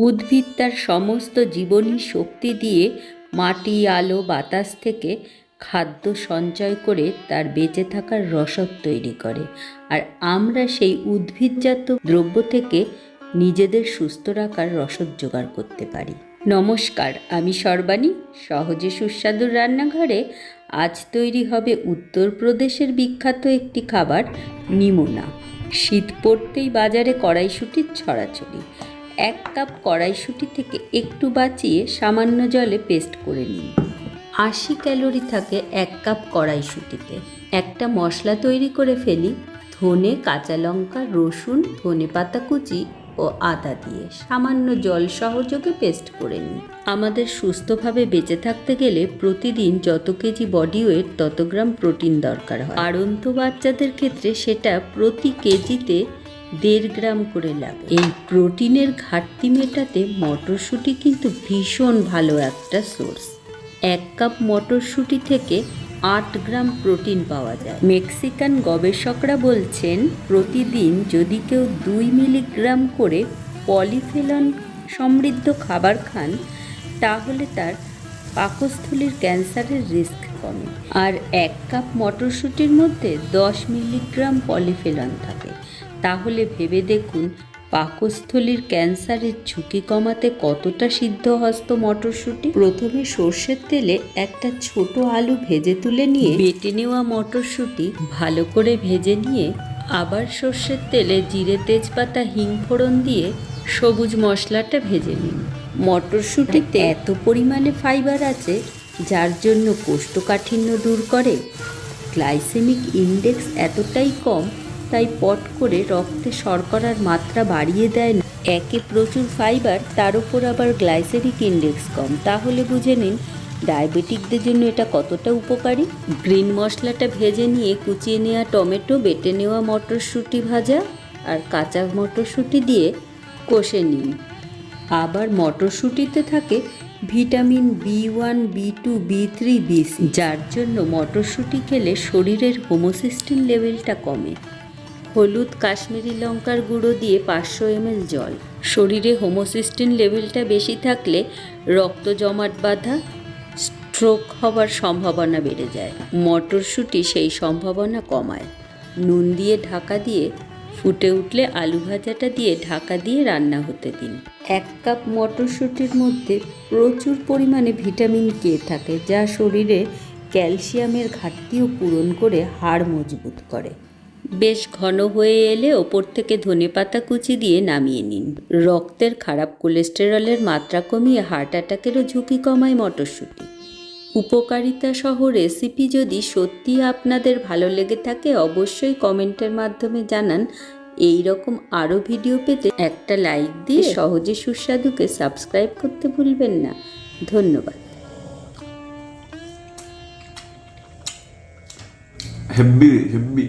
উদ্ভিদ তার সমস্ত জীবনী শক্তি দিয়ে মাটি, আলো, বাতাস থেকে খাদ্য সঞ্চয় করে তার বেঁচে থাকার রসদ তৈরি করে। আর আমরা সেই উদ্ভিদজাত দ্রব্য থেকে নিজেদের সুস্থ রাখার রসদ জোগাড় করতে পারি। নমস্কার, আমি সর্বাণী। সহজে সুস্বাদুর রান্নাঘরে আজ তৈরি হবে উত্তরপ্রদেশের বিখ্যাত একটি খাবার, নিমোনা। শীত পড়তেই বাজারে কড়াইশুঁটির ছড়াছড়ি। 1 কাপ কড়াইশুঁটি থেকে একটু বাঁচিয়ে সামান্য জলে পেস্ট করে নিন। 80 ক্যালোরি থাকে 1 কাপ কড়াইশুঁটিতে। একটা মশলা তৈরি করে ফেলি। ধনে, কাঁচা লঙ্কা, রসুন, ধনেপাতা কুচি ও আদা দিয়ে সামান্য জল সহযোগে পেস্ট করে নিই। আমাদের সুস্থভাবে বেঁচে থাকতে গেলে প্রতিদিন যত কেজি বডি ওয়েট তত গ্রাম প্রোটিন দরকার হয়। বাড়ন্ত বাচ্চাদের ক্ষেত্রে সেটা প্রতি কেজিতে 1.5 গ্রাম করে লাগে। এই প্রোটিনের ঘাটতি মেটাতে মটরশুঁটি কিন্তু ভীষণ ভালো একটা সোর্স। 1 কাপ মটরশুঁটি থেকে 8 গ্রাম প্রোটিন পাওয়া যায়। মেক্সিকান গবেষকরা বলছেন, প্রতিদিন যদি কেউ 2 মিলিগ্রাম করে পলিফেনল সমৃদ্ধ খাবার খান, তাহলে তার পাকস্থলীর ক্যান্সারের রিস্ক কমে। আর 1 কাপ মটরশুঁটির মধ্যে 10 মিলিগ্রাম পলিফেনল থাকে। তাহলে ভেবে দেখুন, পাকস্থলীর ক্যান্সারের ঝুঁকি কমাতে কতটা সিদ্ধহস্ত মটরশুঁটি। প্রথমে সর্ষের তেলে একটা ছোট আলু ভেজে তুলে নিয়ে বেটে নেওয়া মটরশুঁটি ভালো করে ভেজে নিয়ে আবার সর্ষের তেলে জিরে, তেজপাতা, হিং ফোড়ন দিয়ে সবুজ মশলাটা ভেজে নিন। মটরশুঁটিতে এত পরিমাণে ফাইবার আছে যার জন্য কোষ্ঠকাঠিন্য দূর করে। গ্লাইসেমিক ইন্ডেক্স এতটাই কম, তাই পট করে রক্তে শর্করার মাত্রা বাড়িয়ে দেয় না। একে প্রচুর ফাইবার, তার উপর আবার গ্লাইসেমিক ইন্ডেক্স কম, তাহলে বুঝে নিন ডায়াবেটিকদের জন্য এটা কতটা উপকারী। গ্রিন মশলাটা ভেজে নিয়ে কুচিয়ে নেওয়া টমেটো, বেটে নেওয়া মটরশুঁটি ভাজা আর কাঁচা মটরশুঁটি দিয়ে কষে নিন। আবার মটরশুঁটিতে থাকে vitamin B1, B2, B3, B6, যার জন্য মটরশুঁটি খেলে শরীরের হোমোসিস্টিন লেভেলটা কমে। হলুদ, কাশ্মীরি লঙ্কার গুঁড়ো দিয়ে 500 ml জল। শরীরে হোমোসিস্টিন লেভেলটা বেশি থাকলে রক্ত জমাট বাঁধা, স্ট্রোক হওয়ার সম্ভাবনা বেড়ে যায়। মটরশুঁটি সেই সম্ভাবনা কমায়। নুন দিয়ে ঢাকা দিয়ে ফুটে উঠলে আলু ভাজাটা দিয়ে ঢাকা দিয়ে রান্না হতে দিন। 1 কাপ মটরশুঁটির মধ্যে প্রচুর পরিমাণে ভিটামিন K থাকে, যা শরীরে ক্যালসিয়ামের ঘাটতিও পূরণ করে হাড় মজবুত করে। বেশ ঘন হয়ে এলে ওপর থেকে ধনেপাতা কুচি দিয়ে নামিয়ে নিন। রক্তের খারাপ কোলেস্টেরলের মাত্রা কমিয়ে হার্ট অ্যাটাকেরও ঝুঁকি কমায় মটরশুঁটি। উপকারিতা সহ রেসিপি যদি সত্যি আপনাদের ভালো লেগে থাকে অবশ্যই কমেন্টের মাধ্যমে জানান। এই রকম আরও ভিডিও পেতে একটা লাইক দিয়ে সহজে সুস্বাদুকে সাবস্ক্রাইব করতে ভুলবেন না। ধন্যবাদ। হেব্বি হেব্বি।